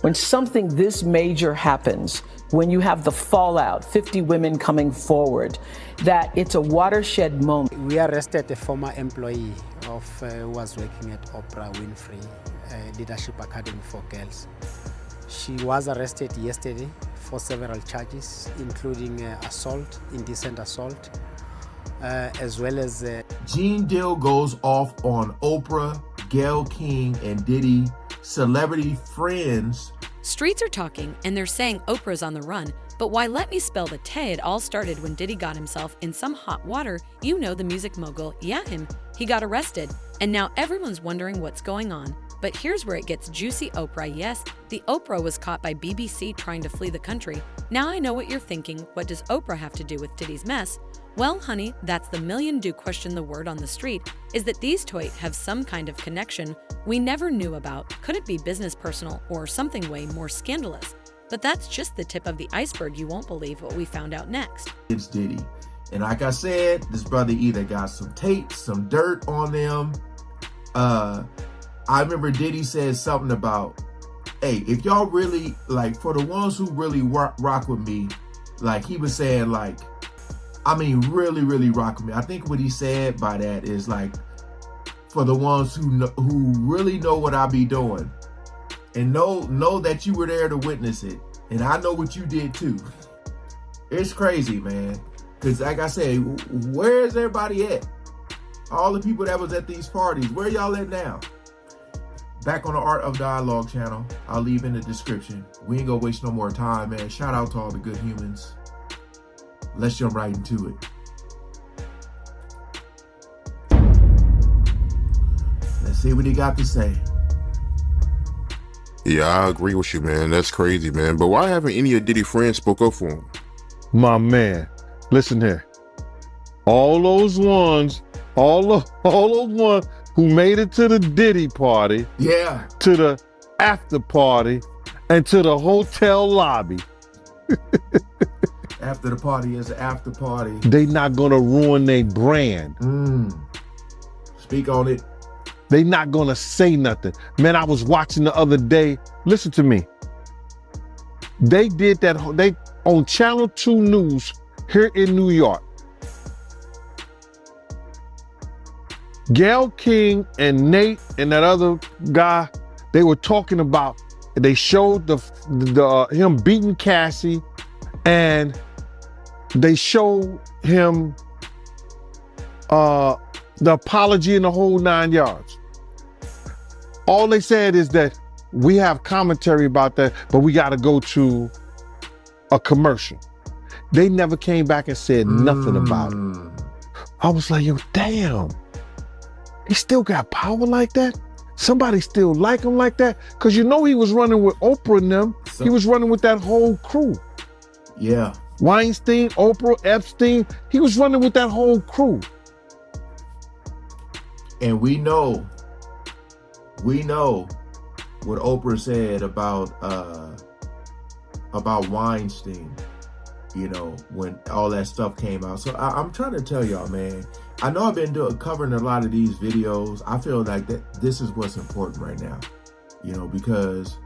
When something this major happens, when you have the fallout, 50 women coming forward, that it's a watershed moment. We arrested a former employee of who was working at Oprah Winfrey Leadership Academy for Girls. She was arrested yesterday for several charges, including assault, indecent assault, as well as... Gene Deal goes off on Oprah, Gayle King, and Diddy, celebrity friends. Streets are talking, and they're saying Oprah's on the run. But why let me spell the Tay? It all started when Diddy got himself in some hot water. You know, the music mogul, yeah, him. He got arrested, and now everyone's wondering what's going on. But here's where it gets juicy. Oprah, yes, the Oprah was caught by BBC trying to flee the country. Now I know what you're thinking. What does Oprah have to do with Diddy's mess? Well, honey, that's the million-do question. The word on the street is that these two have some kind of connection we never knew about. Could it be business, personal, or something way more scandalous? But that's just the tip of the iceberg. You won't believe what we found out next. It's Diddy. And like I said, this brother either got some tape, some dirt on them. I remember Diddy said something about, hey, if y'all really, like, for the ones who really rock with me, like, he was saying, like, I mean, really, really rock with me. I think what he said by that is, like, for the ones who really know what I be doing and know that you were there to witness it. And I know what you did too. It's crazy, man. Because like I said, where is everybody at? All the people that was at these parties, where y'all at now? Back on the Art of Dialogue channel. I'll leave in the description. We ain't gonna waste no more time, man. Shout out to all the good humans. Let's jump right into it. Let's see what he got to say. Yeah, I agree with you, man. That's crazy, man. But why haven't any of Diddy friends spoke up for him? My man, listen here. All those ones who made it to the Diddy party, yeah, to the after party, and to the hotel lobby. After the party is the after party. They not gonna ruin their brand. Speak on it. They not gonna say nothing. Man, I was watching the other day. Listen to me. They did that. They on Channel 2 News here in New York. Gayle King and Nate and that other guy, they were talking about. They showed the him beating Cassie, and they showed him the apology in the whole 9 yards. All they said is that we have commentary about that, but we got to go to a commercial. They never came back and said nothing about it. I was like, yo, damn. He still got power like that? Somebody still like him like that? Because you know he was running with Oprah and them. He was running with that whole crew. Yeah. Weinstein, Oprah, Epstein. He was running with that whole crew. And we know what Oprah said about Weinstein, you know, when all that stuff came out. So I'm trying to tell y'all, man, I know I've been covering a lot of these videos. I feel like that this is what's important right now, you know, because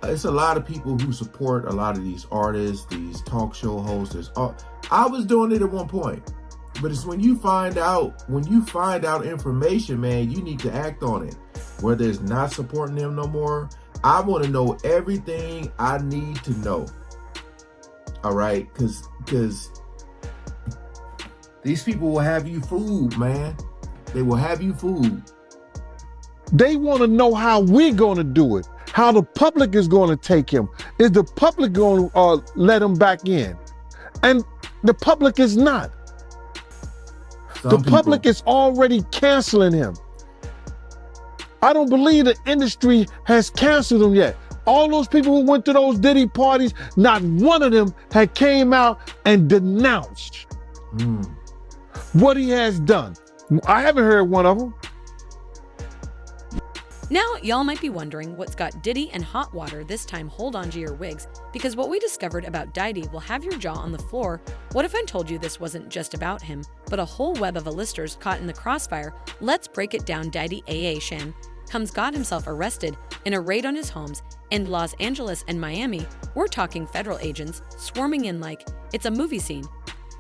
it's a lot of people who support a lot of these artists, these talk show hosts. I was doing it at one point. But it's when you find out information, man, you need to act on it. Whether it's not supporting them no more, I want to know everything I need to know. All right, because these people will have you fooled, man. They will have you fooled. They want to know how we're going to do it, how the public is going to take him. Is the public going to let him back in? And the public is not. The public is already canceling him. I don't believe the industry has canceled him yet. All those people who went to those Diddy parties, not one of them had came out and denounced what he has done. I haven't heard one of them. Now, y'all might be wondering what's got Diddy and hot water this time. Hold on to your wigs, because what we discovered about Diddy will have your jaw on the floor. What if I told you this wasn't just about him, but a whole web of A-listers caught in the crossfire? Let's break it down. Diddy Shan comes got himself arrested in a raid on his homes in Los Angeles and Miami. We're talking federal agents swarming in like it's a movie scene.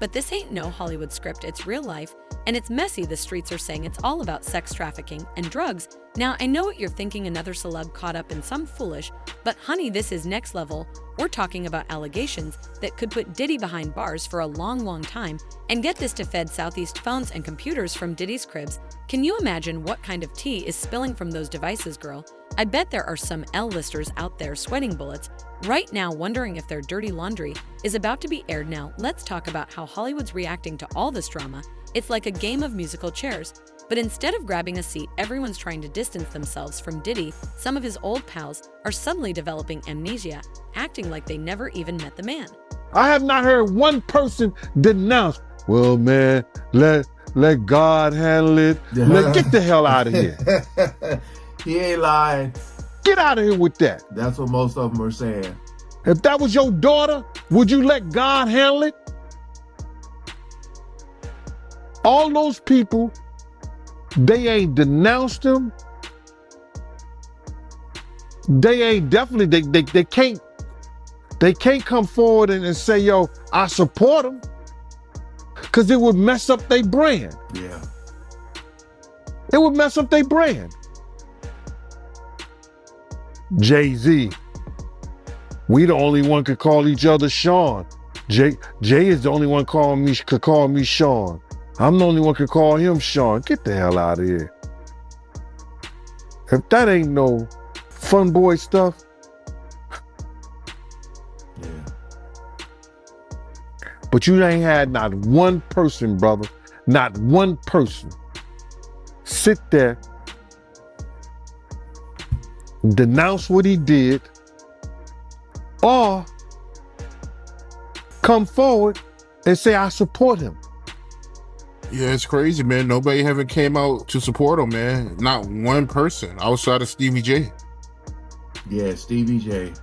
But this ain't no Hollywood script, it's real life, and it's messy. The streets are saying it's all about sex trafficking and drugs. Now, I know what you're thinking, another celeb caught up in some foolish, but honey, this is next level. We're talking about allegations that could put Diddy behind bars for a long time, and get this, to Fed Southeast phones and computers from Diddy's cribs. Can you imagine what kind of tea is spilling from those devices, girl? I bet there are some L-listers out there sweating bullets right now, wondering if their dirty laundry is about to be aired. Now, let's talk about how Hollywood's reacting to all this drama. It's like a game of musical chairs. But instead of grabbing a seat, everyone's trying to distance themselves from Diddy. Some of his old pals are suddenly developing amnesia, acting like they never even met the man. I have not heard one person denounce, well, man, let God handle it. Get the hell out of here. He ain't lying. Get out of here with that. That's what most of them are saying. If that was your daughter, would you let God handle it? All those people, they ain't denounced him. They ain't definitely, they can't come forward and say, yo, I support him. Because it would mess up their brand. Yeah. It would mess up their brand. Jay-Z, we the only one could call each other Sean. Jay is the only one could call me Sean. I'm the only one could call him Sean. Get the hell out of here. If that ain't no fun boy stuff. Yeah. But you ain't had not one person, brother, not one person sit there, denounce what he did, or come forward and say, I support him. Yeah, it's crazy, man. Nobody haven't came out to support him, man. Not one person outside of Stevie J. Yeah, Stevie J.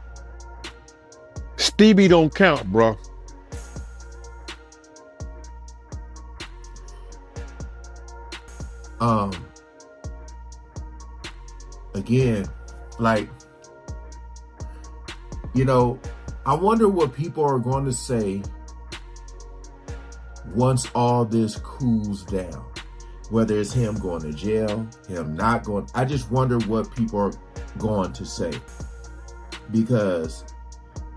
Stevie don't count, bro. Again, like, you know, I wonder what people are going to say once all this cools down, whether it's him going to jail, him not going. I just wonder what people are going to say, because,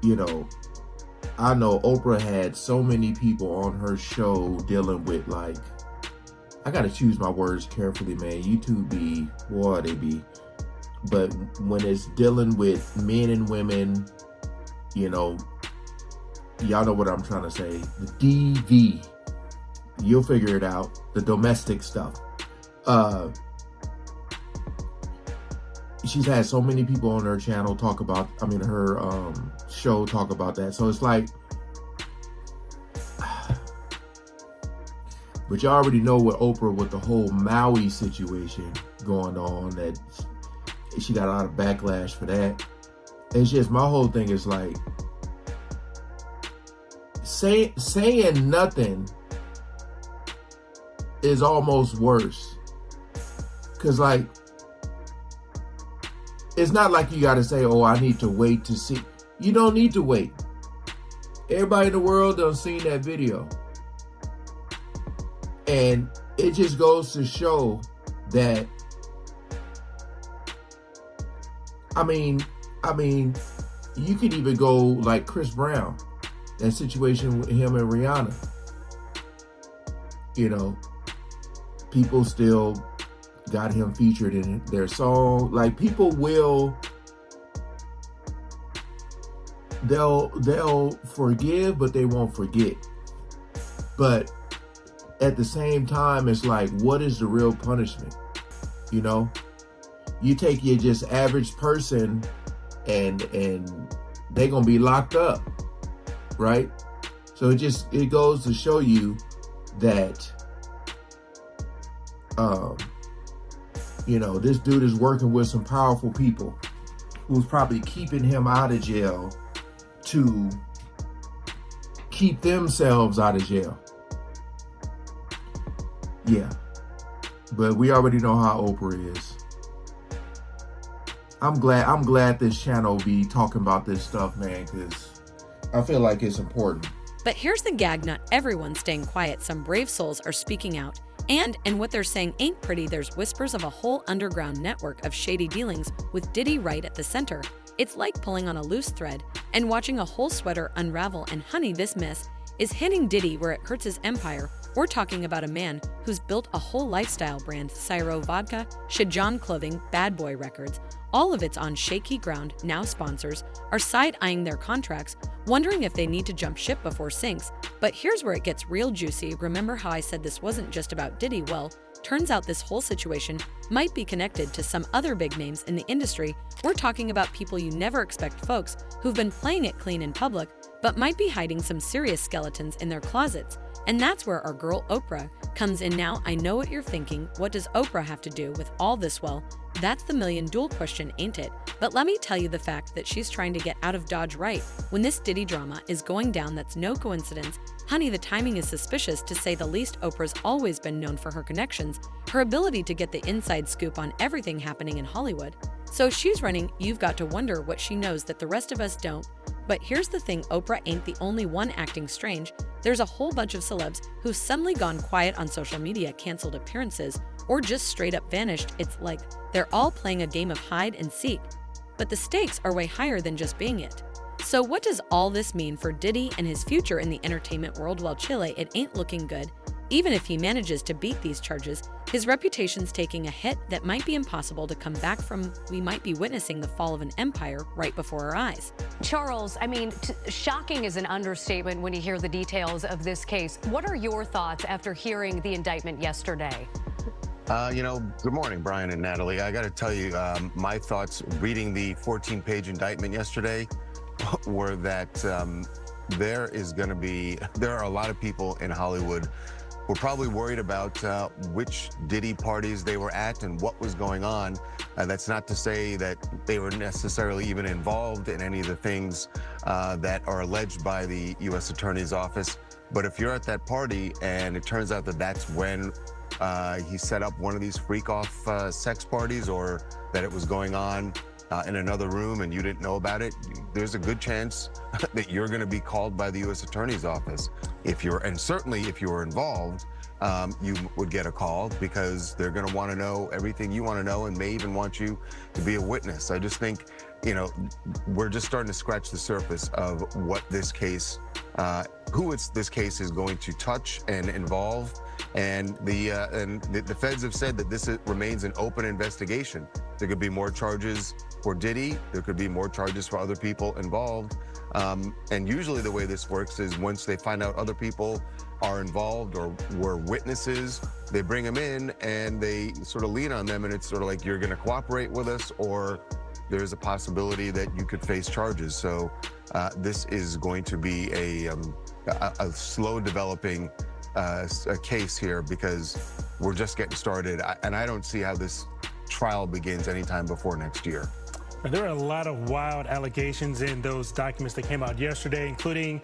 you know, I know Oprah had so many people on her show dealing with, like, I got to choose my words carefully, man. YouTube be, boy, they be. But when it's dealing with men and women, you know, y'all know what I'm trying to say. The DV, you'll figure it out. The domestic stuff. She's had so many people on her channel talk about, her show talk about that. So it's like, but you already know with Oprah, with the whole Maui situation going on, that she got a lot of backlash for that. It's just, my whole thing is like, saying nothing is almost worse. Cause like, it's not like you gotta say, oh, I need to wait to see. You don't need to wait. Everybody in the world done seen that video. And it just goes to show that, I mean, you could even go like Chris Brown, that situation with him and Rihanna. You know, people still got him featured in their song. Like, people will, they'll forgive, but they won't forget. But at the same time, it's like, what is the real punishment? You know, you take your just average person and they're gonna be locked up, right? So it goes to show you that, you know, this dude is working with some powerful people who's probably keeping him out of jail to keep themselves out of jail. Yeah, but we already know how Oprah is. I'm glad this channel be talking about this stuff, man, because I feel like it's important. But here's the gag, not everyone's staying quiet. Some brave souls are speaking out. And what they're saying ain't pretty. There's whispers of a whole underground network of shady dealings with Diddy right at the center. It's like pulling on a loose thread and watching a whole sweater unravel. And honey, this mess is hitting Diddy where it hurts his empire. We're talking about a man who's built a whole lifestyle brand: Syro Vodka, Shajan Clothing, Bad Boy Records. All of it's on shaky ground. Now sponsors are side-eyeing their contracts, wondering if they need to jump ship before sinks. But here's where it gets real juicy. Remember how I said this wasn't just about Diddy? Well, turns out this whole situation might be connected to some other big names in the industry. We're talking about people you never expect, folks who've been playing it clean in public, but might be hiding some serious skeletons in their closets. And that's where our girl Oprah comes in. Now, I know what you're thinking. What does Oprah have to do with all this? Well, that's the million-dollar question, ain't it? But let me tell you, the fact that she's trying to get out of Dodge right when this Diddy drama is going down, that's no coincidence. Honey, the timing is suspicious, to say the least. Oprah's always been known for her connections, her ability to get the inside scoop on everything happening in Hollywood. So she's running. You've got to wonder what she knows that the rest of us don't. But here's the thing, Oprah ain't the only one acting strange. There's a whole bunch of celebs who've suddenly gone quiet on social media, canceled appearances, or just straight up vanished. It's like they're all playing a game of hide and seek. But the stakes are way higher than just being it. So what does all this mean for Diddy and his future in the entertainment world? Well, Chile, it ain't looking good. Even if he manages to beat these charges, his reputation's taking a hit that might be impossible to come back from. We might be witnessing the fall of an empire right before our eyes. Charles, I mean, shocking is an understatement when you hear the details of this case. What are your thoughts after hearing the indictment yesterday? Good morning, Brian and Natalie. I got to tell you, my thoughts reading the 14-page indictment yesterday were that there are a lot of people in Hollywood who are probably worried about which Diddy parties they were at and what was going on. That's not to say that they were necessarily even involved in any of the things that are alleged by the U.S. Attorney's Office. But if you're at that party and it turns out that that's when he set up one of these freak-off sex parties, or that it was going on in another room and you didn't know about it, there's a good chance that you're going to be called by the U.S. Attorney's Office. And certainly if you were involved, you would get a call, because they're going to want to know everything you want to know and may even want you to be a witness. I just think, we're just starting to scratch the surface of what this case, this case is going to touch and involve. And the feds have said that this remains an open investigation. There could be more charges for Diddy. There could be more charges for other people involved. And usually the way this works is once they find out other people are involved or were witnesses, they bring them in and they sort of lean on them, and it's sort of like, you're going to cooperate with us, or there's a possibility that you could face charges. So this is going to be a slow developing a case here, because we're just getting started, and I don't see how this trial begins anytime before next year. There are a lot of wild allegations in those documents that came out yesterday, including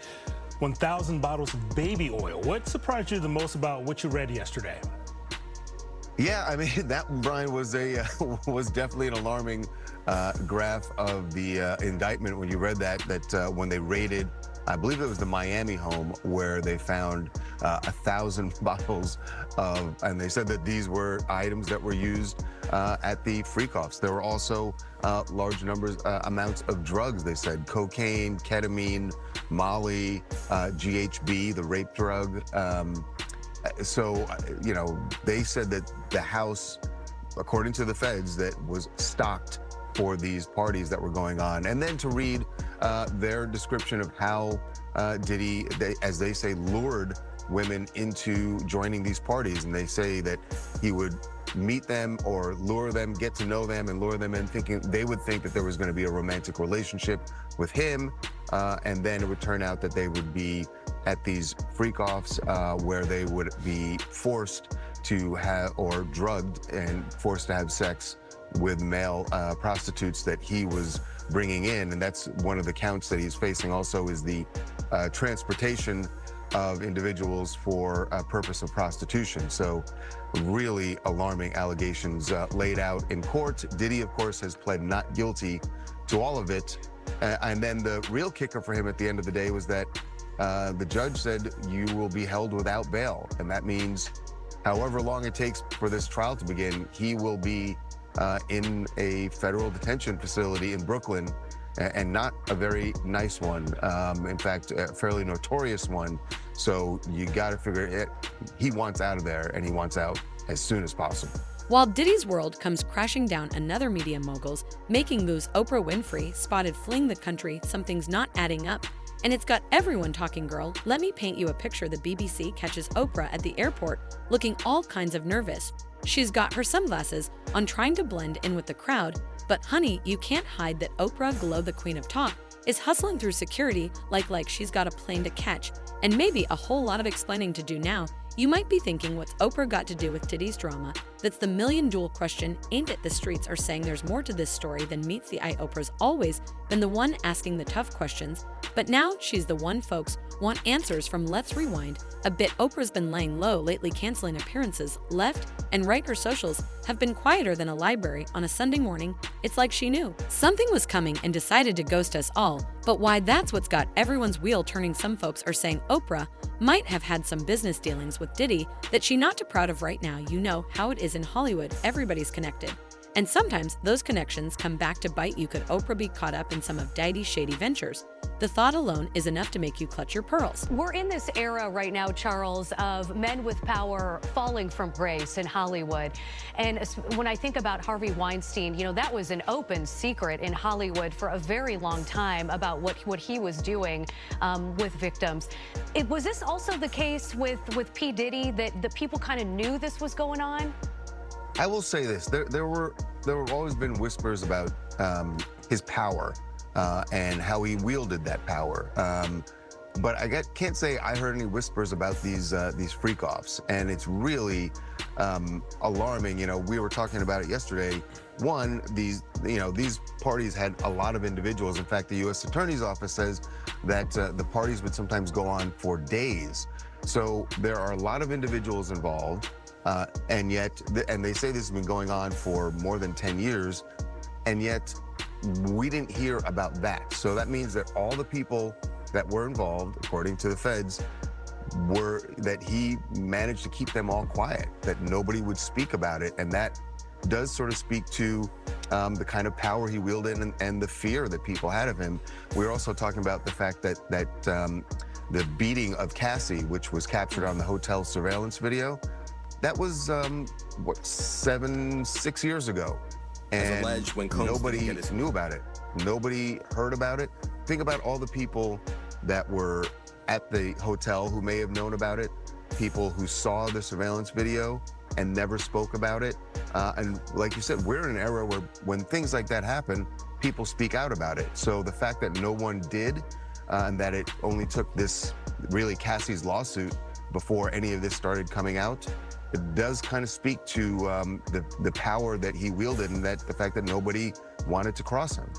1,000 bottles of baby oil. What surprised you the most about what you read yesterday? Yeah, I mean, that, Brian, was definitely an alarming graph of the indictment when you read that when they raided, I believe it was the Miami home, where they found 1,000 bottles of, and they said that these were items that were used at the freak-offs. There were also large amounts of drugs, they said: cocaine, ketamine, Molly, GHB, the rape drug. So, they said that the house, according to the feds, that was stocked for these parties that were going on. And then to read their description of how Diddy, as they say, lured women into joining these parties. And they say that he would meet them or lure them, get to know them, and lure them in, thinking they would think that there was going to be a romantic relationship with him. And then it would turn out that they would be at these freak-offs where they would be forced to have, or drugged and forced to have sex with male prostitutes that he was bringing in. And that's one of the counts that he's facing also, is the transportation of individuals for a purpose of prostitution. So really alarming allegations laid out in court. Diddy, of course, has pled not guilty to all of it. And then the real kicker for him at the end of the day was that the judge said you will be held without bail. And that means however long it takes for this trial to begin, he will be in a federal detention facility in Brooklyn, and not a very nice one. In fact, a fairly notorious one. So you got to figure it. He wants out of there, and he wants out as soon as possible. While Diddy's world comes crashing down, another media mogul's making moves. Oprah Winfrey spotted fleeing the country. Something's not adding up, and it's got everyone talking. Girl, let me paint you a picture. The BBC catches Oprah at the airport looking all kinds of nervous. She's got her sunglasses on, trying to blend in with the crowd. But honey, you can't hide that Oprah Glow, the queen of talk, is hustling through security like she's got a plane to catch, and maybe a whole lot of explaining to do now. You might be thinking, what's Oprah got to do with Diddy's drama? That's the million-dollar question, ain't it? The streets are saying there's more to this story than meets the eye. Oprah's always been the one asking the tough questions, but now she's the one folks want answers from. Let's rewind a bit. Oprah's been laying low lately, canceling appearances left and right. Her socials have been quieter than a library on a Sunday morning. It's like she knew something was coming and decided to ghost us all. But why? That's what's got everyone's wheel turning. Some folks are saying Oprah might have had some business dealings with Diddy that she's not too proud of right now. You know how it is in Hollywood, everybody's connected. And sometimes those connections come back to bite you. Could Oprah be caught up in some of Diddy's shady ventures? The thought alone is enough to make you clutch your pearls. We're in this era right now, Charles, of men with power falling from grace in Hollywood. And when I think about Harvey Weinstein, you know, that was an open secret in Hollywood for a very long time about what he was doing with victims. Was this also the case with P. Diddy, that the people kind of knew this was going on? I will say this: there have always been whispers about his power and how he wielded that power. But I can't say I heard any whispers about these freak-offs, and it's really alarming. You know, we were talking about it yesterday. One, these parties had a lot of individuals. In fact, the U.S. Attorney's Office says that the parties would sometimes go on for days. So there are a lot of individuals involved. And yet, and they say this has been going on for more than 10 years, and yet we didn't hear about that. So that means that all the people that were involved, according to the feds, that he managed to keep them all quiet, that nobody would speak about it. And that does sort of speak to the kind of power he wielded and the fear that people had of him. We're also talking about the fact that the beating of Cassie, which was captured on the hotel surveillance video, that was, 6 years ago. And nobody knew about it. Nobody heard about it. Think about all the people that were at the hotel who may have known about it, people who saw the surveillance video and never spoke about it. And like you said, we're in an era where when things like that happen, people speak out about it. So the fact that no one did, and that it only took this, really Cassie's lawsuit before any of this started coming out, it does kind of speak to the power that he wielded, and that the fact that nobody wanted to cross him.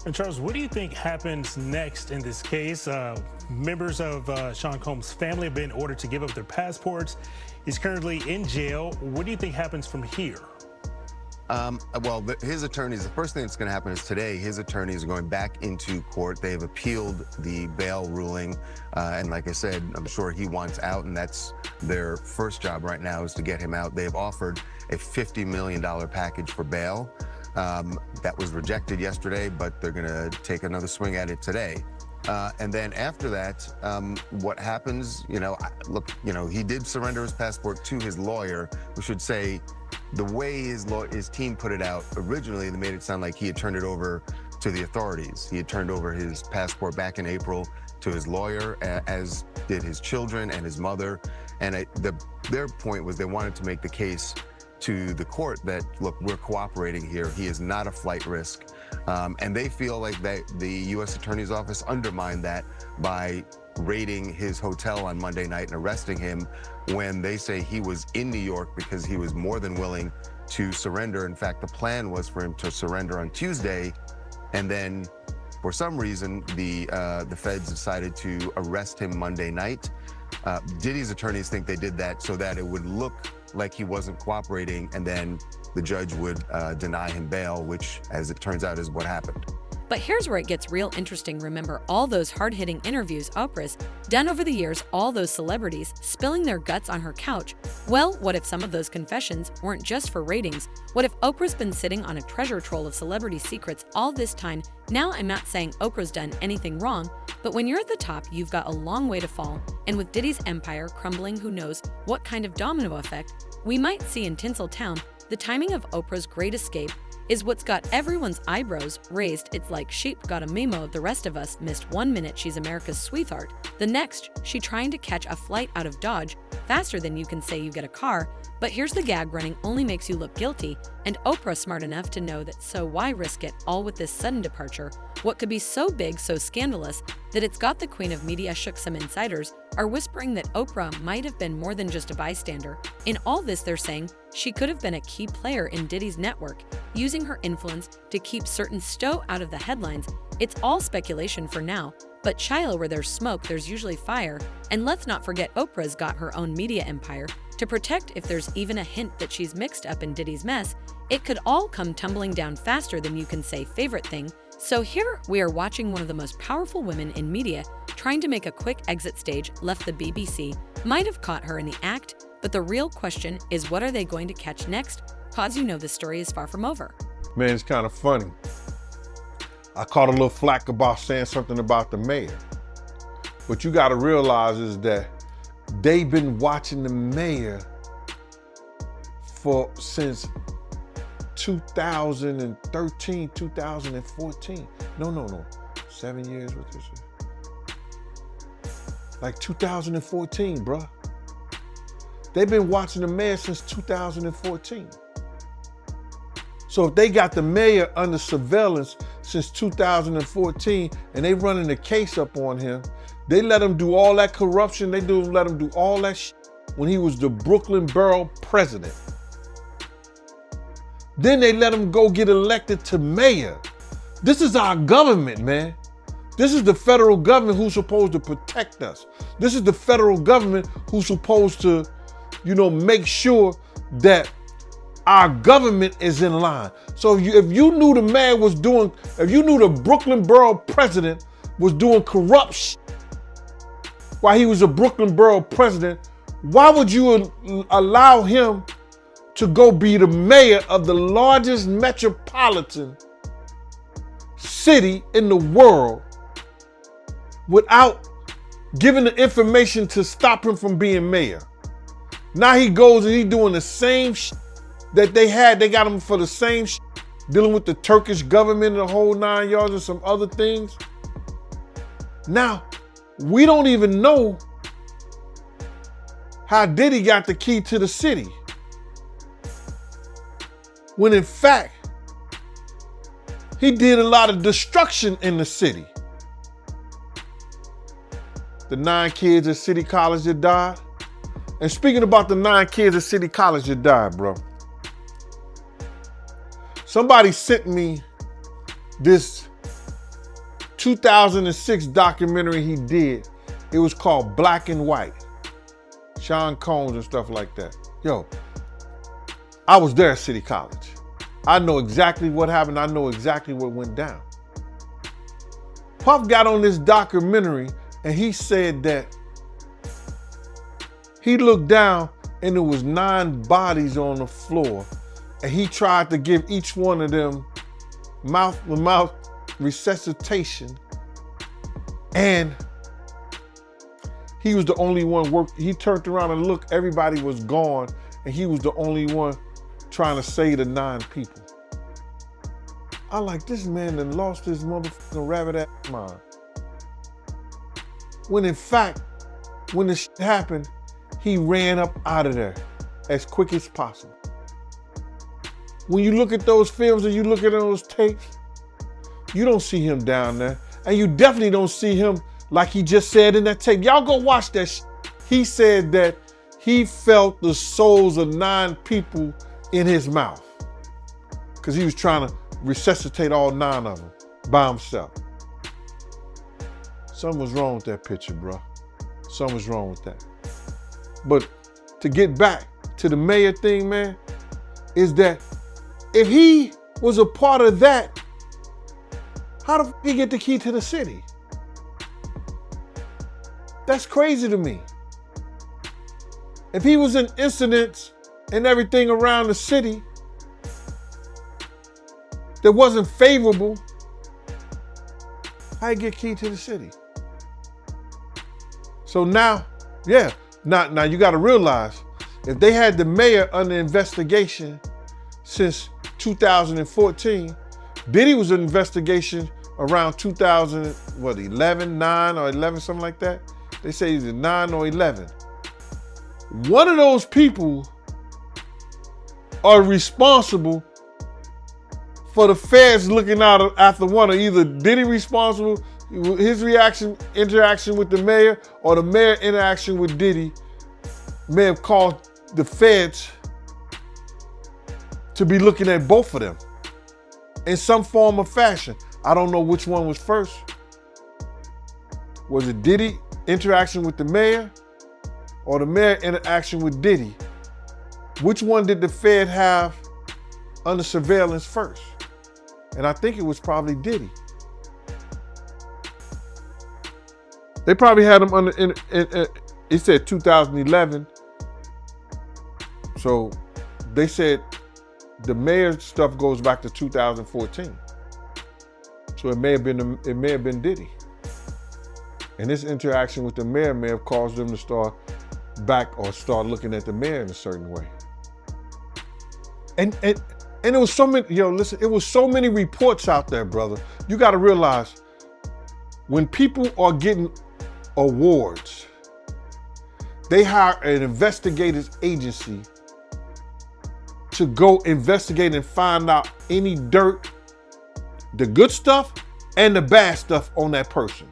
And Charles, what do you think happens next in this case? Members of Sean Combs' family have been ordered to give up their passports. He's currently in jail. What do you think happens from here? Well, his attorneys, the first thing that's going to happen is today, his attorneys are going back into court. They've appealed the bail ruling. And like I said, I'm sure he wants out, and that's their first job right now, is to get him out. They've offered a $50 million package for bail. That was rejected yesterday, but they're going to take another swing at it today. And then after that, what happens, he did surrender his passport to his lawyer. We should say, the way his team put it out, originally they made it sound like he had turned it over to the authorities. He had turned over his passport back in April to his lawyer, as did his children and his mother. And their point was they wanted to make the case to the court that, look, we're cooperating here. He is not a flight risk. And they feel like the U.S. Attorney's Office undermined that by raiding his hotel on Monday night and arresting him when they say he was in New York because he was more than willing to surrender. In fact, the plan was for him to surrender on Tuesday and then For some reason, the feds decided to arrest him Monday night. Diddy's attorneys think they did that so that it would look like he wasn't cooperating, and then the judge would deny him bail, which, as it turns out, is what happened. But here's where it gets real interesting. Remember all those hard-hitting interviews Oprah's done over the years, all those celebrities spilling their guts on her couch? Well, what if some of those confessions weren't just for ratings? What if Oprah's been sitting on a treasure trove of celebrity secrets all this time? Now, I'm not saying Oprah's done anything wrong, but when you're at the top, you've got a long way to fall. And with Diddy's empire crumbling, who knows what kind of domino effect we might see in Tinseltown. The timing of Oprah's great escape is what's got everyone's eyebrows raised. It's like sheep got a memo. The rest of us missed 1 minute she's America's sweetheart. The next, she trying to catch a flight out of Dodge faster than you can say you get a car. But here's the gag: running only makes you look guilty, and Oprah smart enough to know that, so why risk it all with this sudden departure? What could be so big, so scandalous, that it's got the queen of media shook? Some insiders are whispering that Oprah might have been more than just a bystander. In all this, they're saying she could have been a key player in Diddy's network, using her influence to keep certain stow out of the headlines. It's all speculation for now, but child, where there's smoke, there's usually fire. And let's not forget Oprah's got her own media empire to protect. If there's even a hint that she's mixed up in Diddy's mess, it could all come tumbling down faster than you can say favorite thing. So here we are watching one of the most powerful women in media trying to make a quick exit stage. Left the BBC might have caught her in the act, but the real question is, what are they going to catch next? Cause you know the story is far from over. Man, it's kind of funny. I caught a little flack about saying something about the mayor. What you gotta realize is that they've been watching the mayor since 2013, 2014. No. 7 years with this. Like 2014, bruh. They've been watching the mayor since 2014. So if they got the mayor under surveillance since 2014 and they running the case up on him, they let him do all that corruption, let him do all that shit when he was the Brooklyn borough president. Then they let him go get elected to mayor. This is our government, man. This is the federal government who's supposed to protect us. This is the federal government who's supposed to, make sure that our government is in line. So if you knew the man was doing, if you knew the Brooklyn borough president was doing corruption while he was a Brooklyn borough president, why would you allow him to go be the mayor of the largest metropolitan city in the world without giving the information to stop him from being mayor? Now he goes and he's doing the same that they got him for the same dealing with the Turkish government and the whole 9 yards and some other things. Now, we don't even know how Diddy got the key to the city, when in fact, he did a lot of destruction in the city. The 9 kids at City College that died. And speaking about the 9 kids at City College that died, bro. Somebody sent me this 2006 documentary he did. It was called Black and White. Sean Combs and stuff like that. Yo, I was there at City College. I know exactly what happened. I know exactly what went down. Puff got on this documentary and he said that he looked down and there was 9 bodies on the floor, and he tried to give each one of them mouth-to-mouth resuscitation, and he was the only one he turned around and looked, everybody was gone, and he was the only one trying to save the 9 people. I like, this man done lost his motherfucking rabbit ass mind. When in fact, when this shit happened, he ran up out of there as quick as possible. When you look at those films and you look at those tapes, you don't see him down there. And you definitely don't see him like he just said in that tape. Y'all go watch that shit. He said that he felt the souls of 9 people in his mouth because he was trying to resuscitate all 9 of them by himself. Something was wrong with that picture, bro. Something was wrong with that. But to get back to the mayor thing, man, is that if he was a part of that, how the f he get the key to the city? That's crazy to me. If he was in incidents and everything around the city that wasn't favorable, how you get key to the city? So now, yeah, now you gotta realize, if they had the mayor under investigation since 2014, Diddy was in investigation around 2011, 9 or 11, something like that. They say either 9 or 11. One of those people are responsible for the feds looking out after one, or either Diddy responsible, his interaction with the mayor, or the mayor interaction with Diddy may have caused the feds to be looking at both of them in some form or fashion. I don't know which one was first. Was it Diddy interaction with the mayor, or the mayor interaction with Diddy? Which one did the Fed have under surveillance first? And I think it was probably Diddy. They probably had him under, it said 2011. So they said the mayor's stuff goes back to 2014. So it may have been Diddy. And this interaction with the mayor may have caused them to start looking at the mayor in a certain way. And it was so many, it was so many reports out there, brother. You gotta realize, when people are getting awards, they hire an investigative agency to go investigate and find out any dirt, the good stuff and the bad stuff on that person.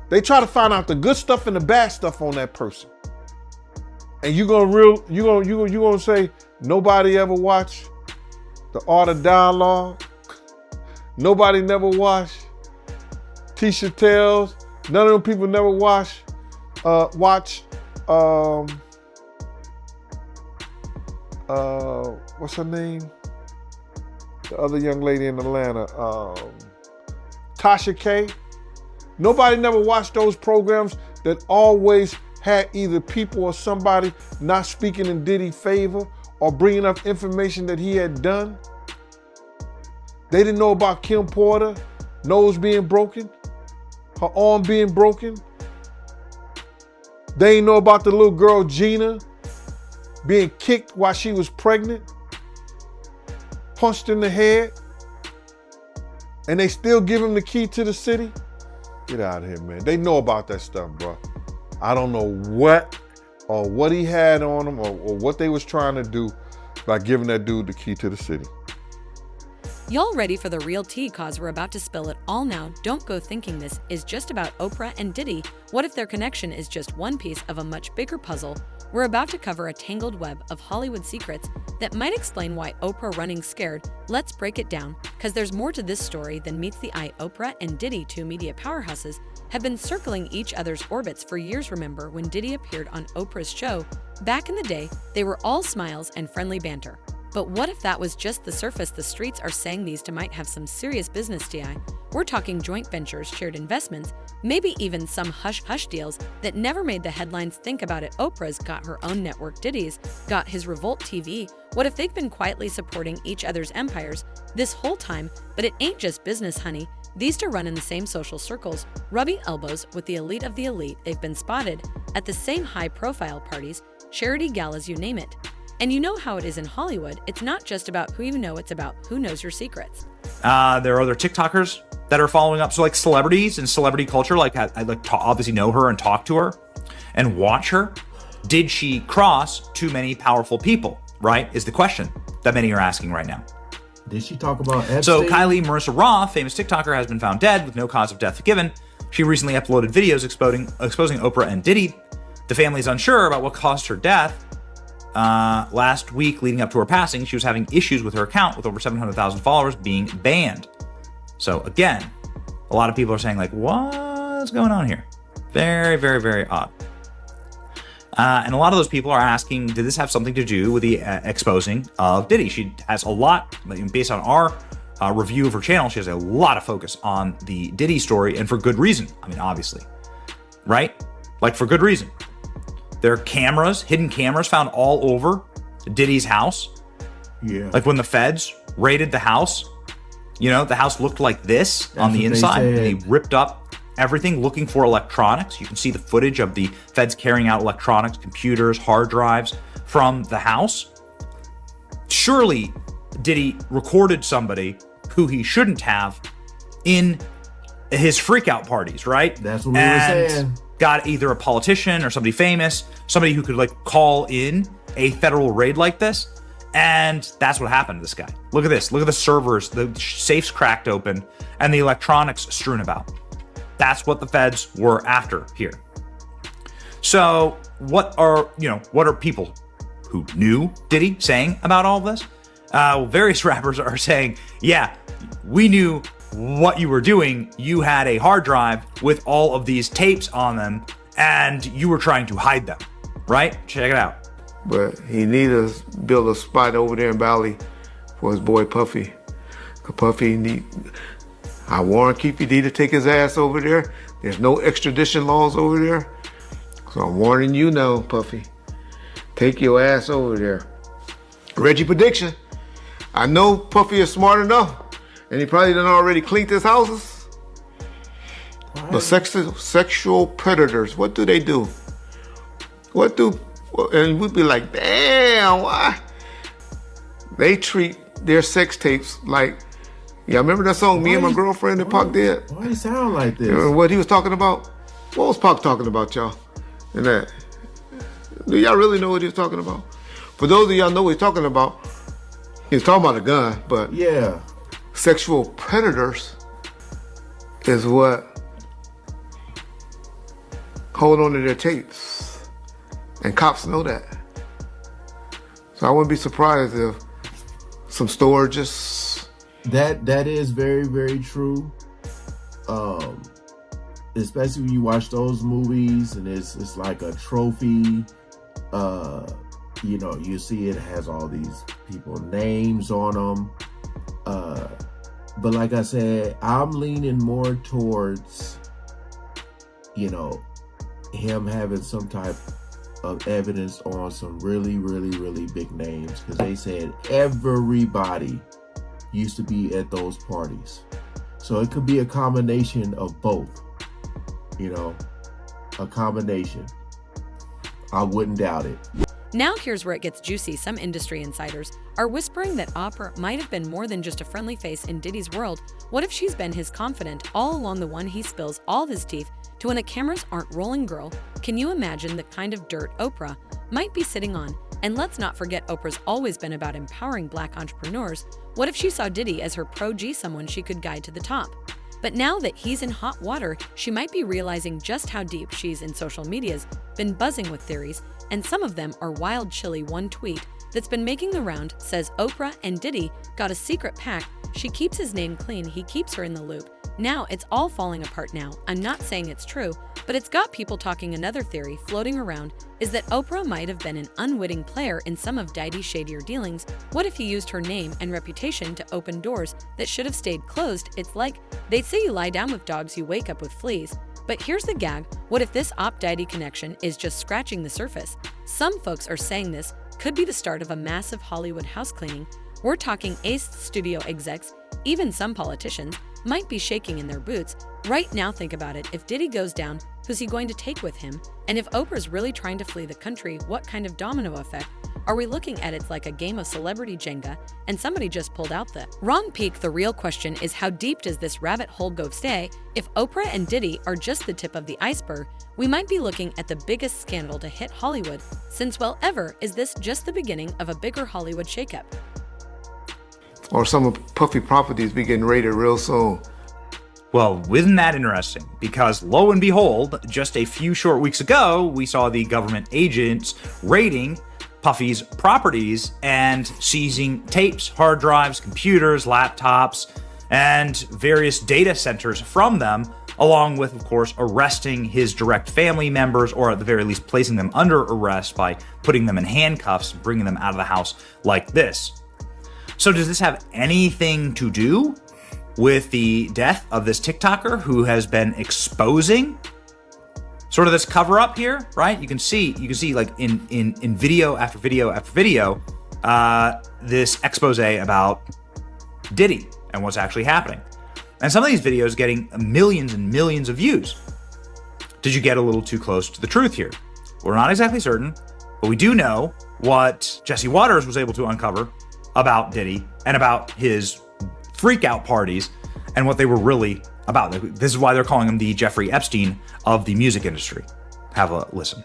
They try to find out the good stuff and the bad stuff on that person. And you gonna say nobody ever watched The Art of Dialogue? Nobody never watched Tisha Tales? None of them people never watched what's her name? The other young lady in Atlanta, Tasha K. Nobody never watched those programs that always had either people or somebody not speaking in Diddy's favor or bringing up information that he had done. They didn't know about Kim Porter, nose being broken, her arm being broken. They didn't know about the little girl Gina being kicked while she was pregnant, punched in the head, and they still give him the key to the city. Get out of here, man. They know about that stuff, bro. I don't know what he had on him or what they was trying to do by giving that dude the key to the city. Y'all ready for the real tea, cause we're about to spill it all now. Don't go thinking this is just about Oprah and Diddy. What if their connection is just one piece of a much bigger puzzle? We're about to cover a tangled web of Hollywood secrets that might explain why Oprah running scared. Let's break it down, because there's more to this story than meets the eye. Oprah and Diddy, two media powerhouses, have been circling each other's orbits for years. Remember when Diddy appeared on Oprah's show? Back in the day, they were all smiles and friendly banter. But what if that was just the surface? The streets are saying these two might have some serious business ties. We're talking joint ventures, shared investments, maybe even some hush-hush deals that never made the headlines. Think about it. Oprah's got her own network. Diddy's got his Revolt TV. What if they've been quietly supporting each other's empires this whole time? But it ain't just business, honey. These two run in the same social circles, rubbing elbows with the elite of the elite. They've been spotted at the same high-profile parties, charity galas, you name it. And you know how it is in Hollywood. It's not just about who you know, it's about who knows your secrets. There are other TikTokers that are following up. So like celebrities and celebrity culture, like I like to obviously know her and talk to her and watch her. Did she cross too many powerful people, right? Is the question that many are asking right now. Did she talk about Epstein? So Kylie Marissa Roth, famous TikToker, has been found dead with no cause of death given. She recently uploaded videos exposing Oprah and Diddy. The family is unsure about what caused her death. Last week, leading up to her passing, she was having issues with her account, with over 700,000 followers being banned. So again, a lot of people are saying like, what? what's going on here? Very, very, very odd. And a lot of those people are asking, did this have something to do with the exposing of Diddy? She has a lot, based on our review of her channel, she has a lot of focus on the Diddy story, and for good reason. I mean, obviously, right? Like, for good reason. There are cameras, hidden cameras found all over Diddy's house. Yeah. Like when the feds raided the house, the house looked like this. That's on the inside. And they ripped up everything looking for electronics. You can see the footage of the feds carrying out electronics, computers, hard drives from the house. Surely Diddy recorded somebody who he shouldn't have in his freakout parties, right? That's what we were saying. Got either a politician or somebody famous, somebody who could call in a federal raid like this. And that's what happened to this guy. Look at this. Look at the servers, the safes cracked open, and the electronics strewn about. That's what the feds were after here. So what are people who knew Diddy saying about all of this? Various rappers are saying, yeah, we knew what you were doing. You had a hard drive with all of these tapes on them, and you were trying to hide them, right? Check it out. But he needed to build a spot over there in Bali for his boy Puffy. Cause Puffy I warn Keefy D to take his ass over there. There's no extradition laws over there. So I'm warning you now, Puffy. Take your ass over there. Reggie prediction. I know Puffy is smart enough, and he probably done already cleaned his houses. Right. But sexual predators, what do they do? And we'd be like, damn, why? They treat their sex tapes like, remember that song, Me and My Girlfriend that Pac did? Why he sound like this? What he was talking about? What was Pac talking about, y'all? And that. Do y'all really know what he was talking about? For those of y'all know what he's talking about, he's talking about a gun, but yeah, sexual predators is what hold on to their tapes. And cops know that. So I wouldn't be surprised if some storages. That is very, very true. Especially when you watch those movies and it's like a trophy. You see it has all these people names on them. But like I said, I'm leaning more towards, him having some type of evidence on some really, really, really big names, because they said everybody used to be at those parties. So it could be a combination of both, a combination. I wouldn't doubt it. Now here's where it gets juicy. Some industry insiders are whispering that Oprah might have been more than just a friendly face in Diddy's world. What if she's been his confidant all along, the one he spills all of his teeth to when the cameras aren't rolling? Girl, can you imagine the kind of dirt Oprah might be sitting on? And let's not forget, Oprah's always been about empowering Black entrepreneurs. What if she saw Diddy as her pro-G, someone she could guide to the top? But now that he's in hot water, she might be realizing just how deep she's in. Social media's been buzzing with theories, and some of them are wild. Chilly. One tweet that's been making the round says Oprah and Diddy got a secret pact. She keeps his name clean, he keeps her in the loop. Now it's all falling apart now. I'm not saying it's true, but it's got people talking. Another theory floating around is that Oprah might have been an unwitting player in some of Diddy's shadier dealings. What if he used her name and reputation to open doors that should have stayed closed? It's like they say, you lie down with dogs, you wake up with fleas. But here's the gag. What if this Op-Diddy connection is just scratching the surface? Some folks are saying this could be the start of a massive Hollywood house cleaning. We're talking ace studio execs, even some politicians might be shaking in their boots right now. Think about it. If Diddy goes down, who's he going to take with him? And if Oprah's really trying to flee the country, what kind of domino effect are we looking at? It's like a game of celebrity Jenga, and somebody just pulled out the wrong peak. The real question is, how deep does this rabbit hole go? Stay. If Oprah and Diddy are just the tip of the iceberg, we might be looking at the biggest scandal to hit Hollywood since, well, ever. Is this just the beginning of a bigger Hollywood shakeup? Or some of Puffy properties be getting raided real soon. Well, isn't that interesting? Because lo and behold, just a few short weeks ago, we saw the government agents raiding Puffy's properties and seizing tapes, hard drives, computers, laptops, and various data centers from them, along with, of course, arresting his direct family members, or at the very least placing them under arrest by putting them in handcuffs and bringing them out of the house like this. So does this have anything to do with the death of this TikToker who has been exposing sort of this cover up here, right? You can see like in video after video after video, this expose about Diddy and what's actually happening. And some of these videos getting millions and millions of views. Did you get a little too close to the truth here? We're not exactly certain, but we do know what Jesse Waters was able to uncover about Diddy and about his freak out parties and what they were really about. This is why they're calling him the Jeffrey Epstein of the music industry. Have a listen.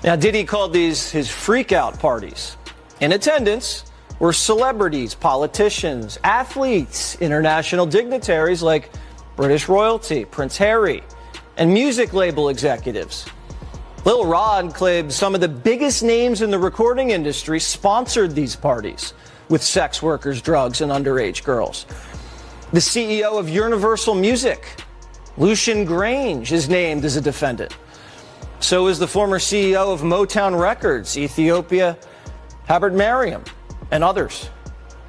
Now, Diddy called these his freak out parties. In attendance were celebrities, politicians, athletes, international dignitaries like British royalty, Prince Harry, and music label executives. Lil Rod claimed some of the biggest names in the recording industry sponsored these parties with sex workers, drugs, and underage girls. The CEO of Universal Music, Lucian Grange, is named as a defendant. So is the former CEO of Motown Records, Ethiopia Habert Mariam, and others.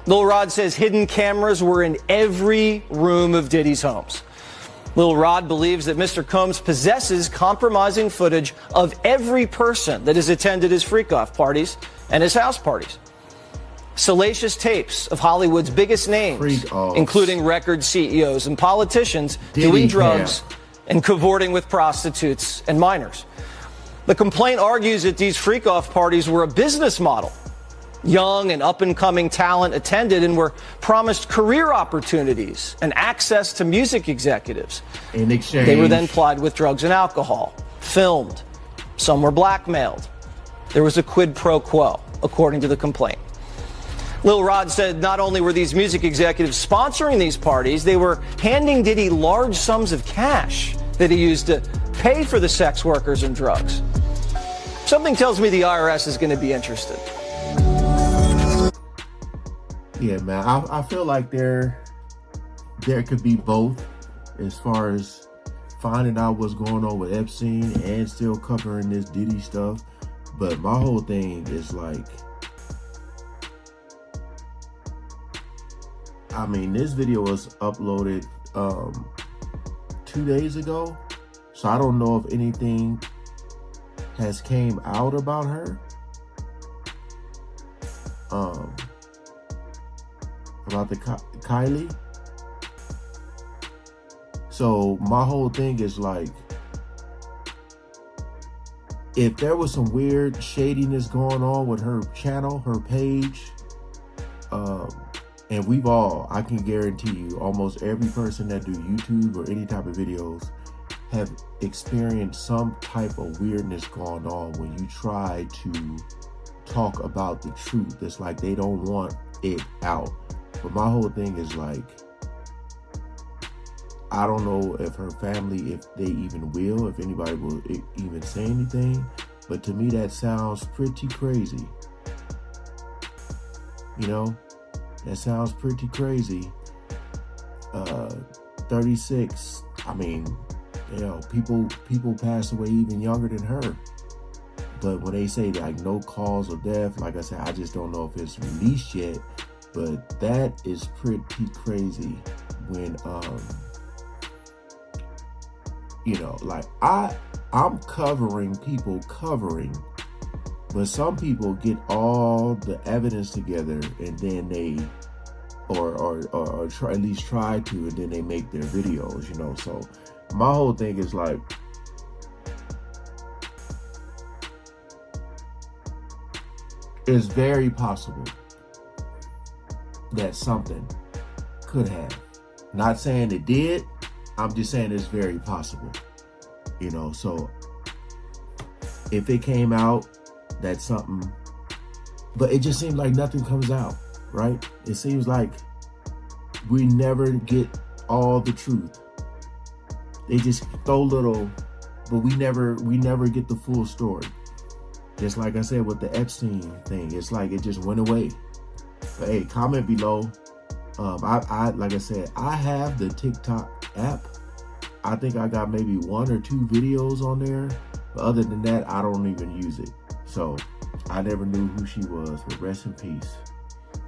Lil Rod says hidden cameras were in every room of Diddy's homes. Lil Rod believes that Mr. Combs possesses compromising footage of every person that has attended his freak-off parties and his house parties. Salacious tapes of Hollywood's biggest names, including record CEOs and politicians, doing drugs and cavorting with prostitutes and minors. The complaint argues that these freak-off parties were a business model. Young and up-and-coming talent attended and were promised career opportunities and access to music executives. In exchange, they were then plied with drugs and alcohol, filmed. Some were blackmailed. There was a quid pro quo, according to the complaint. Lil Rod said not only were these music executives sponsoring these parties, they were handing Diddy large sums of cash that he used to pay for the sex workers and drugs. Something tells me the IRS is going to be interested. Yeah, man, I feel like there could be both as far as finding out what's going on with Epstein and still covering this Diddy stuff. But my whole thing is like, I mean, this video was uploaded 2 days ago, so I don't know if anything has came out about her. About the Kylie. So my whole thing is like, if there was some weird shadiness going on with her channel, her page, and I can guarantee you, almost every person that do YouTube or any type of videos have experienced some type of weirdness going on when you try to talk about the truth. It's like they don't want it out. But my whole thing is like, I don't know if her family, if they even will, if anybody will even say anything. But to me, that sounds pretty crazy. You know, that sounds pretty crazy. 36. I mean, you know, people pass away even younger than her. But when they say like no cause of death, like I said, I just don't know if it's released yet. But that is pretty crazy when, you know, like I'm covering people covering, but some people get all the evidence together and then they, or try, at least try to, and then they make their videos, you know. So my whole thing is like, it's very possible that something could have. Not saying it did, I'm just saying it's very possible. You know, so if it came out, that's something, but it just seems like nothing comes out, right? It seems like we never get all the truth. They just throw little, but we never get the full story. Just like I said with the Epstein thing, it's like it just went away. But hey, comment below. I like I said, I have the TikTok app. I think I got maybe 1 or 2 videos on there. But other than that, I don't even use it. So I never knew who she was, but rest in peace.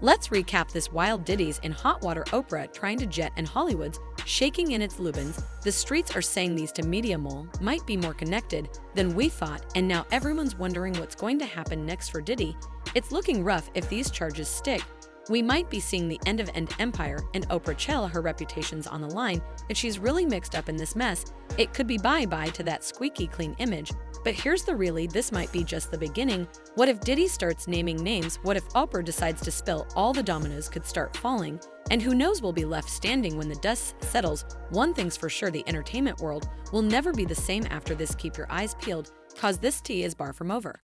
Let's recap this wild Diddy's in hot water Oprah trying to jet and Hollywood's shaking in its Lubins. The streets are saying these to Media Mole might be more connected than we thought, and now everyone's wondering what's going to happen next for Diddy. It's looking rough if these charges stick. We might be seeing the end of an empire, and Oprah Chell, her reputation's on the line. If she's really mixed up in this mess, it could be bye-bye to that squeaky clean image. But here's the really, this might be just the beginning. What if Diddy starts naming names? What if Oprah decides to spill? All the dominoes could start falling. And who knows will be left standing when the dust settles. One thing's for sure, the entertainment world will never be the same after this. Keep your eyes peeled, cause this tea is far from over.